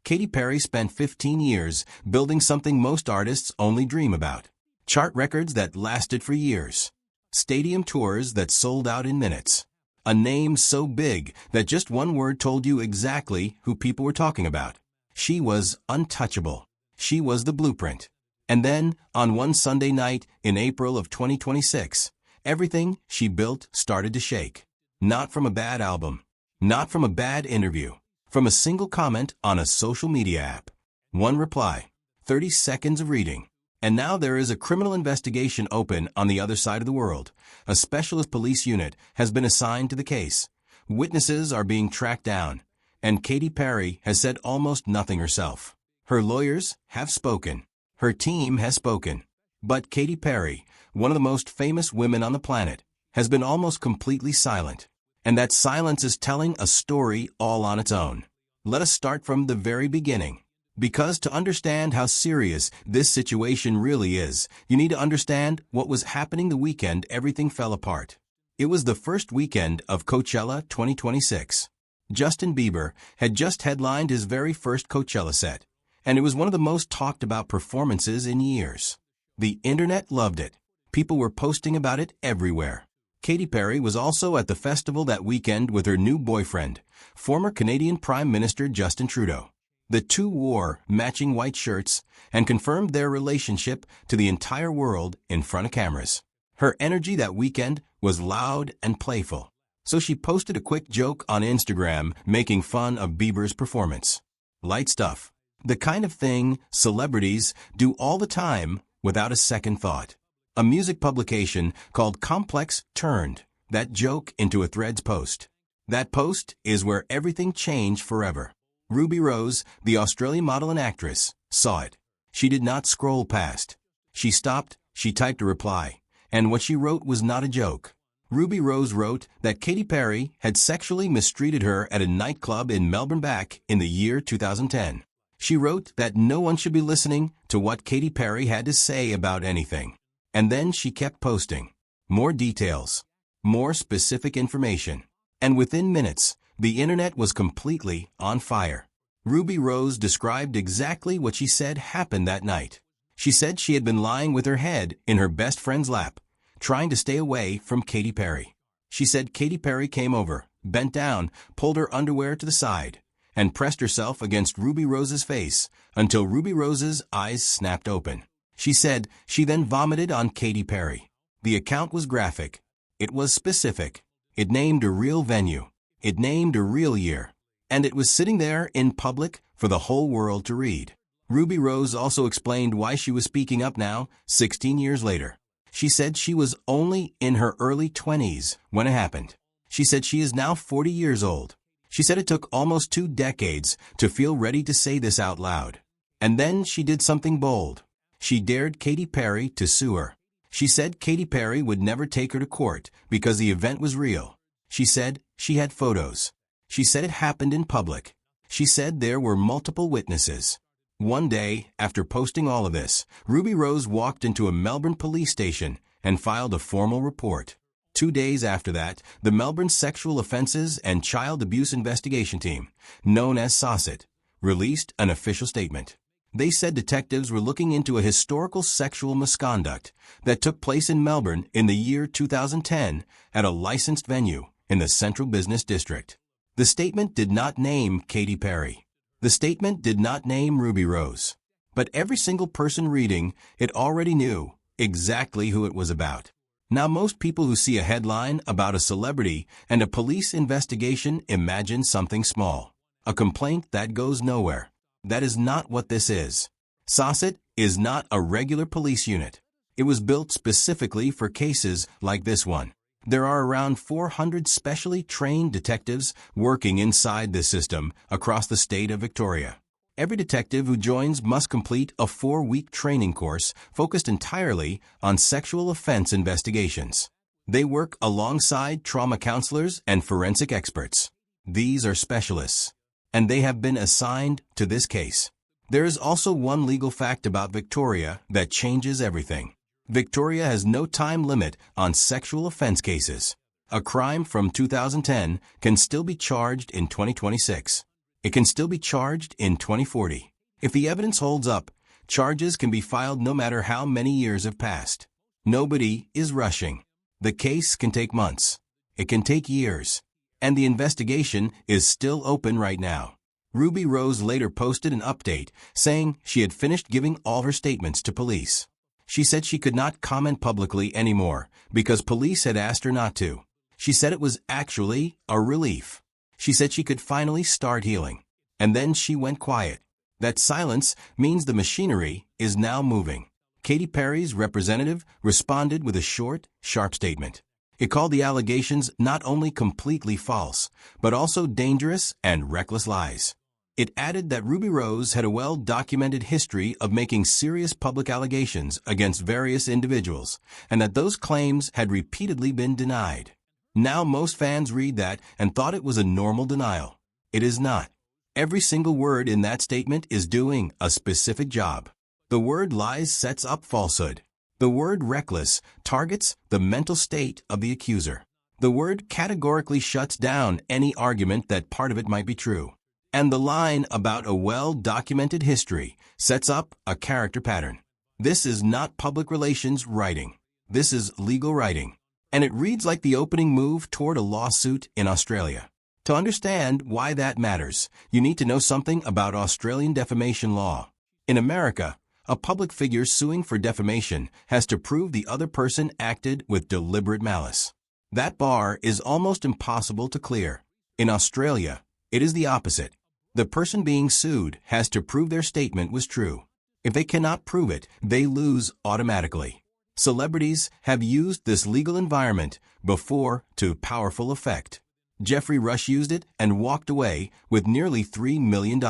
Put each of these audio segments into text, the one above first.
Katy Perry spent 15 years building something most artists only dream about. Chart records that lasted for years. Stadium tours that sold out in minutes. A name so big that just one word told you exactly who people were talking about. She was untouchable. She was the blueprint. And then, on one Sunday night in April of 2026, everything she built started to shake. Not from a bad album. Not from a bad interview. From a single comment on a social media app. One reply. 30 seconds of reading. And now there is a criminal investigation open on the other side of the world. A specialist police unit has been assigned to the case. Witnesses are being tracked down. And Katy Perry has said almost nothing herself. Her lawyers have spoken. Her team has spoken. But Katy Perry, one of the most famous women on the planet, has been almost completely silent. And that silence is telling a story all on its own. Let us start from the very beginning. Because to understand how serious this situation really is, you need to understand what was happening the weekend everything fell apart. It was the first weekend of Coachella 2026. Justin Bieber had just headlined his very first Coachella set, and it was one of the most talked about performances in years. The internet loved it. People were posting about it everywhere. Katy Perry was also at the festival that weekend with her new boyfriend, former Canadian Prime Minister Justin Trudeau. The two wore matching white shirts and confirmed their relationship to the entire world in front of cameras. Her energy that weekend was loud and playful. So she posted a quick joke on Instagram making fun of Bieber's performance. Light stuff. The kind of thing celebrities do all the time without a second thought. A music publication called Complex turned that joke into a Threads post. That post is where everything changed forever. Ruby Rose, the Australian model and actress, saw it. She did not scroll past. She stopped, she typed a reply, and what she wrote was not a joke. Ruby Rose wrote that Katy Perry had sexually mistreated her at a nightclub in Melbourne back in the year 2010. She wrote that no one should be listening to what Katy Perry had to say about anything. And then she kept posting. More details. More specific information. And within minutes, the internet was completely on fire. Ruby Rose described exactly what she said happened that night. She said she had been lying with her head in her best friend's lap, trying to stay away from Katy Perry. She said Katy Perry came over, bent down, pulled her underwear to the side, and pressed herself against Ruby Rose's face until Ruby Rose's eyes snapped open. She said she then vomited on Katy Perry. The account was graphic. It was specific. It named a real venue. It named a real year. And it was sitting there in public for the whole world to read. Ruby Rose also explained why she was speaking up now, 16 years later. She said she was only in her early 20s when it happened. She said she is now 40 years old. She said it took almost 2 decades to feel ready to say this out loud. And then she did something bold. She dared Katy Perry to sue her. She said Katy Perry would never take her to court because the event was real. She said she had photos. She said it happened in public. She said there were multiple witnesses. One day, after posting all of this, Ruby Rose walked into a Melbourne police station and filed a formal report. 2 days after that, the Melbourne Sexual Offences and Child Abuse Investigation Team, known as SOSIT, released an official statement. They said detectives were looking into a historical sexual misconduct that took place in Melbourne in the year 2010 at a licensed venue in the Central Business District. The statement did not name Katy Perry. The statement did not name Ruby Rose. But every single person reading it already knew exactly who it was about. Now most people who see a headline about a celebrity and a police investigation imagine something small. A complaint that goes nowhere. That is not what this is. SOSIT is not a regular police unit. It was built specifically for cases like this one. There are around 400 specially trained detectives working inside this system across the state of Victoria. Every detective who joins must complete a 4-week training course focused entirely on sexual offense investigations. They work alongside trauma counselors and forensic experts. These are specialists, and they have been assigned to this case. There is also one legal fact about Victoria that changes everything. Victoria has no time limit on sexual offense cases. A crime from 2010 can still be charged in 2026. It can still be charged in 2040. If the evidence holds up, charges can be filed no matter how many years have passed. Nobody is rushing. The case can take months. It can take years. And the investigation is still open right now. Ruby Rose later posted an update saying she had finished giving all her statements to police. She said she could not comment publicly anymore because police had asked her not to. She said it was actually a relief. She said she could finally start healing. And then she went quiet. That silence means the machinery is now moving. Katy Perry's representative responded with a short, sharp statement. It called the allegations not only completely false, but also dangerous and reckless lies. It added that Ruby Rose had a well-documented history of making serious public allegations against various individuals, and that those claims had repeatedly been denied. Now most fans read that and thought it was a normal denial. It is not. Every single word in that statement is doing a specific job. The word lies sets up falsehood. The word reckless targets the mental state of the accuser. The word categorically shuts down any argument that part of it might be true. And the line about a well-documented history sets up a character pattern. This is not public relations writing. This is legal writing. And it reads like the opening move toward a lawsuit in Australia. To understand why that matters, you need to know something about Australian defamation law. In America, a public figure suing for defamation has to prove the other person acted with deliberate malice. That bar is almost impossible to clear. In Australia, it is the opposite. The person being sued has to prove their statement was true. If they cannot prove it, they lose automatically. Celebrities have used this legal environment before to powerful effect. Jeffrey Rush used it and walked away with nearly $3 million.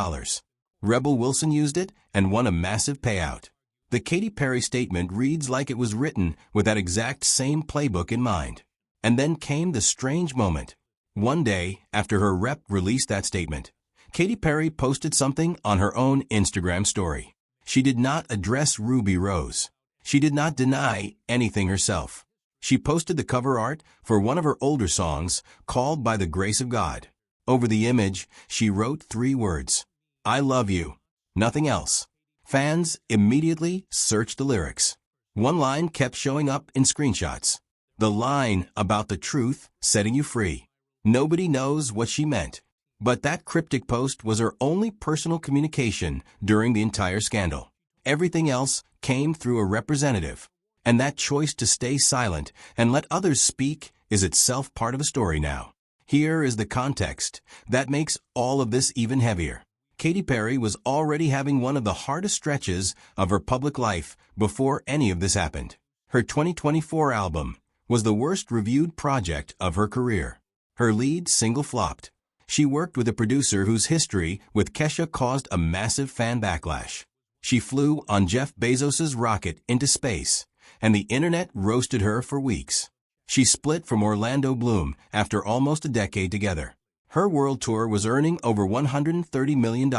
Rebel Wilson used it and won a massive payout. The Katy Perry statement reads like it was written with that exact same playbook in mind. And then came the strange moment. One day, after her rep released that statement, Katy Perry posted something on her own Instagram story. She did not address Ruby Rose. She did not deny anything herself. She posted the cover art for one of her older songs called By the Grace of God. Over the image, she wrote 3 words. I love you. Nothing else. Fans immediately searched the lyrics. One line kept showing up in screenshots. The line about the truth setting you free. Nobody knows what she meant. But that cryptic post was her only personal communication during the entire scandal. Everything else came through a representative. And that choice to stay silent and let others speak is itself part of a story now. Here is the context that makes all of this even heavier. Katy Perry was already having one of the hardest stretches of her public life before any of this happened. Her 2024 album was the worst reviewed project of her career. Her lead single flopped. She worked with a producer whose history with Kesha caused a massive fan backlash. She flew on Jeff Bezos' rocket into space, and the internet roasted her for weeks. She split from Orlando Bloom after almost a decade together. Her world tour was earning over $130 million,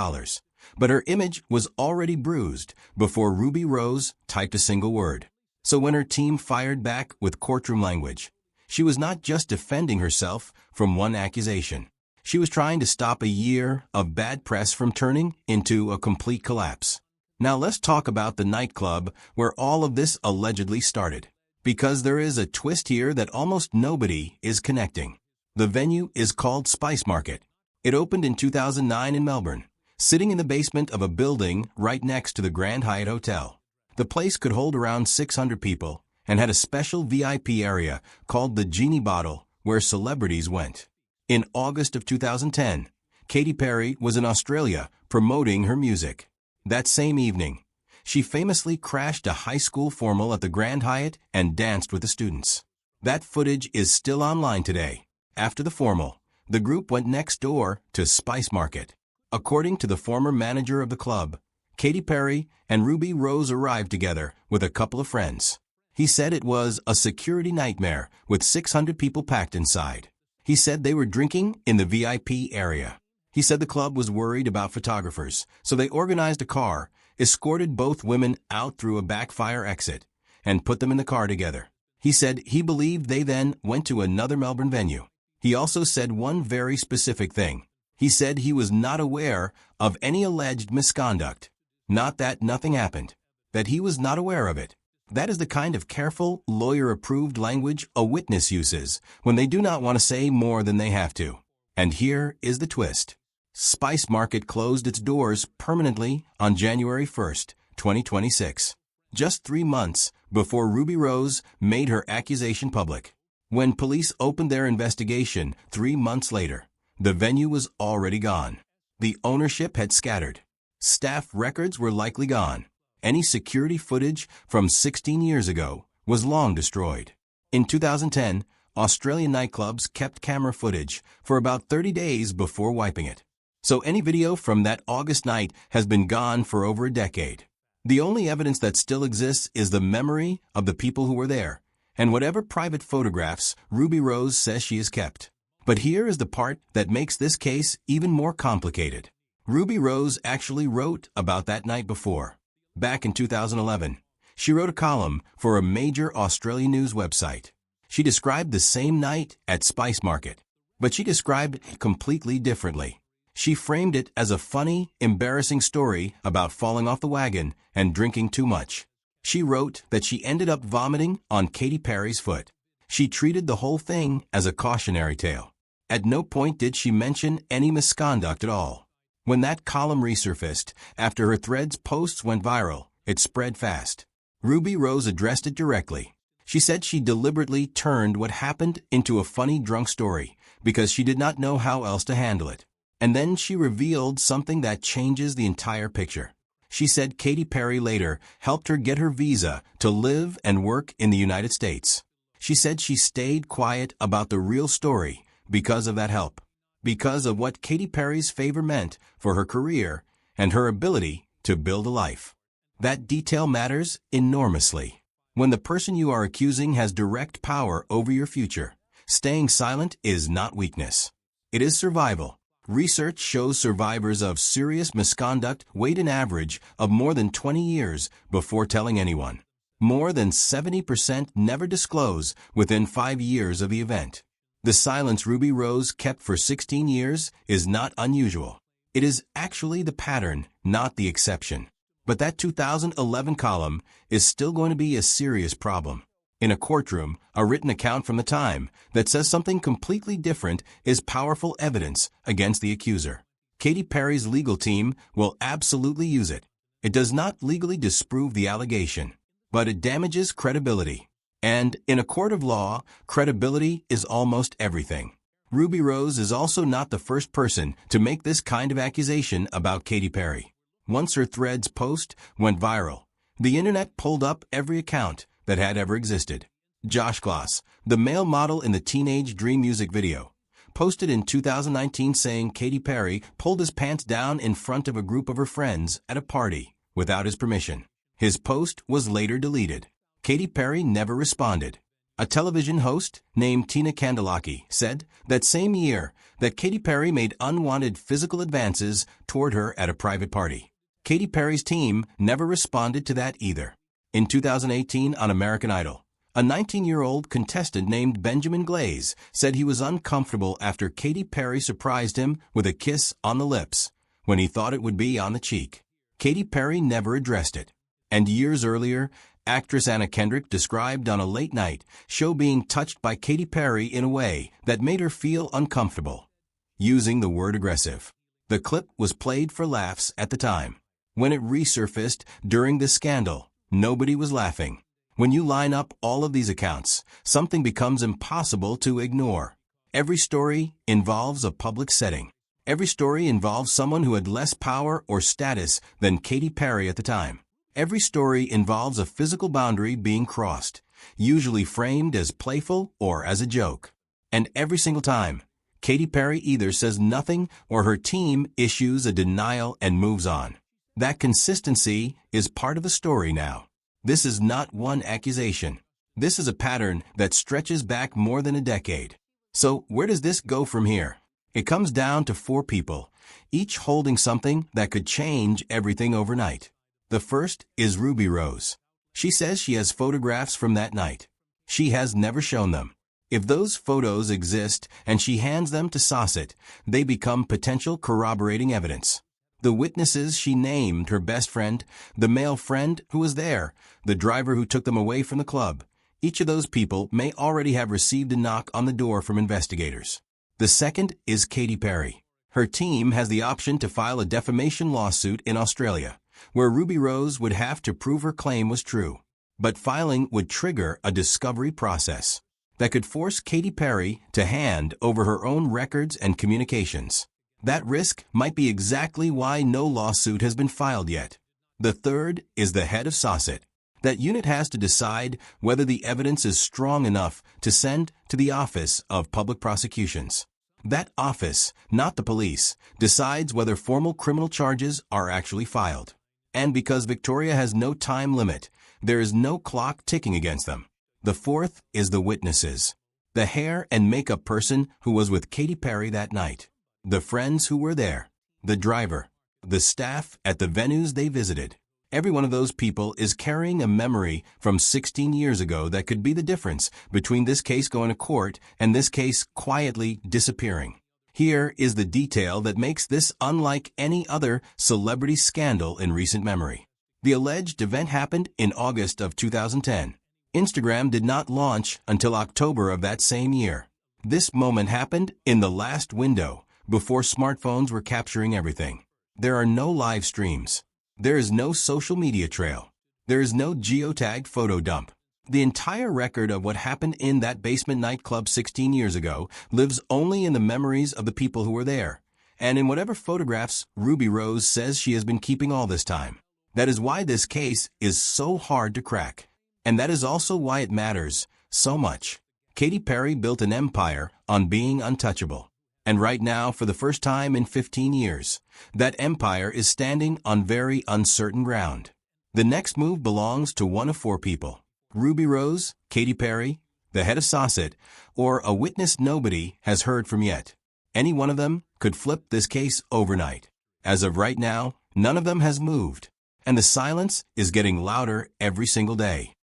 but her image was already bruised before Ruby Rose typed a single word. So when her team fired back with courtroom language, she was not just defending herself from one accusation. She was trying to stop a year of bad press from turning into a complete collapse. Now let's talk about the nightclub where all of this allegedly started. Because there is a twist here that almost nobody is connecting. The venue is called Spice Market. It opened in 2009 in Melbourne, sitting in the basement of a building right next to the Grand Hyatt Hotel. The place could hold around 600 people and had a special VIP area called the Genie Bottle where celebrities went. In August of 2010, Katy Perry was in Australia promoting her music. That same evening, she famously crashed a high school formal at the Grand Hyatt and danced with the students. That footage is still online today. After the formal, the group went next door to Spice Market. According to the former manager of the club, Katy Perry and Ruby Rose arrived together with a couple of friends. He said it was a security nightmare with 600 people packed inside. He said they were drinking in the VIP area. He said the club was worried about photographers, so they organized a car, escorted both women out through a backfire exit, and put them in the car together. He said he believed they then went to another Melbourne venue. He also said one very specific thing. He said he was not aware of any alleged misconduct. Not that nothing happened, that he was not aware of it. That is the kind of careful, lawyer-approved language a witness uses when they do not want to say more than they have to. And here is the twist. Spice Market closed its doors permanently on January 1st, 2026, just 3 months before Ruby Rose made her accusation public. When police opened their investigation 3 months later, the venue was already gone. The ownership had scattered. Staff records were likely gone. Any security footage from 16 years ago was long destroyed. In 2010, Australian nightclubs kept camera footage for about 30 days before wiping it. So any video from that August night has been gone for over a decade. The only evidence that still exists is the memory of the people who were there, and whatever private photographs Ruby Rose says she has kept. But here is the part that makes this case even more complicated. Ruby Rose actually wrote about that night before. Back in 2011, she wrote a column for a major Australian news website. She described the same night at Spice Market, but she described it completely differently. She framed it as a funny, embarrassing story about falling off the wagon and drinking too much. She wrote that she ended up vomiting on Katy Perry's foot. She treated the whole thing as a cautionary tale. At no point did she mention any misconduct at all. When that column resurfaced, after her thread's posts went viral, it spread fast. Ruby Rose addressed it directly. She said she deliberately turned what happened into a funny drunk story because she did not know how else to handle it. And then she revealed something that changes the entire picture. She said Katy Perry later helped her get her visa to live and work in the United States. She said she stayed quiet about the real story because of that help, because of what Katy Perry's favor meant for her career and her ability to build a life. That detail matters enormously. When the person you are accusing has direct power over your future, staying silent is not weakness. It is survival. Research shows survivors of serious misconduct wait an average of more than 20 years before telling anyone. More than 70% never disclose within 5 years of the event. The silence Ruby Rose kept for 16 years is not unusual. It is actually the pattern, not the exception. But that 2011 column is still going to be a serious problem. In a courtroom, a written account from the time that says something completely different is powerful evidence against the accuser. Katy Perry's legal team will absolutely use it. It does not legally disprove the allegation, but it damages credibility. And in a court of law, credibility is almost everything. Ruby Rose is also not the first person to make this kind of accusation about Katy Perry. Once her threads post went viral, the internet pulled up every account that had ever existed. Josh Gloss, the male model in the Teenage Dream music video, posted in 2019 saying Katy Perry pulled his pants down in front of a group of her friends at a party without his permission. His post was later deleted. Katy Perry never responded. A television host named Tina Kandelaki said that same year that Katy Perry made unwanted physical advances toward her at a private party. Katy Perry's team never responded to that either. In 2018 on American Idol, a 19-year-old contestant named Benjamin Glaze said he was uncomfortable after Katy Perry surprised him with a kiss on the lips when he thought it would be on the cheek. Katy Perry never addressed it. And years earlier, actress Anna Kendrick described on a late-night show being touched by Katy Perry in a way that made her feel uncomfortable, using the word aggressive. The clip was played for laughs at the time. When it resurfaced during the scandal, nobody was laughing. When you line up all of these accounts, something becomes impossible to ignore. Every story involves a public setting. Every story involves someone who had less power or status than Katy Perry at the time. Every story involves a physical boundary being crossed, usually framed as playful or as a joke. And every single time, Katy Perry either says nothing or her team issues a denial and moves on. That consistency is part of the story now. This is not one accusation. This is a pattern that stretches back more than a decade. So where does this go from here? It comes down to 4 people, each holding something that could change everything overnight. The first is Ruby Rose. She says she has photographs from that night. She has never shown them. If those photos exist and she hands them to Saucett, they become potential corroborating evidence. The witnesses she named, her best friend, the male friend who was there, the driver who took them away from the club, each of those people may already have received a knock on the door from investigators. The second is Katy Perry. Her team has the option to file a defamation lawsuit in Australia, where Ruby Rose would have to prove her claim was true. But filing would trigger a discovery process that could force Katy Perry to hand over her own records and communications. That risk might be exactly why no lawsuit has been filed yet. The third is the head of Saucett. That unit has to decide whether the evidence is strong enough to send to the Office of Public Prosecutions. That office, not the police, decides whether formal criminal charges are actually filed. And because Victoria has no time limit, there is no clock ticking against them. The fourth is the witnesses. The hair and makeup person who was with Katy Perry that night. The friends who were there. The driver. The staff at the venues they visited. Every one of those people is carrying a memory from 16 years ago that could be the difference between this case going to court and this case quietly disappearing. Here is the detail that makes this unlike any other celebrity scandal in recent memory. The alleged event happened in August of 2010. Instagram did not launch until October of that same year. This moment happened in the last window, before smartphones were capturing everything. There are no live streams. There is no social media trail. There is no geotagged photo dump. The entire record of what happened in that basement nightclub 16 years ago lives only in the memories of the people who were there, and in whatever photographs Ruby Rose says she has been keeping all this time. That is why this case is so hard to crack. And that is also why it matters so much. Katy Perry built an empire on being untouchable. And right now, for the first time in 15 years, that empire is standing on very uncertain ground. The next move belongs to one of four people: Ruby Rose, Katy Perry, the head of Saucett, or a witness nobody has heard from yet. Any one of them could flip this case overnight. As of right now, none of them has moved, and the silence is getting louder every single day.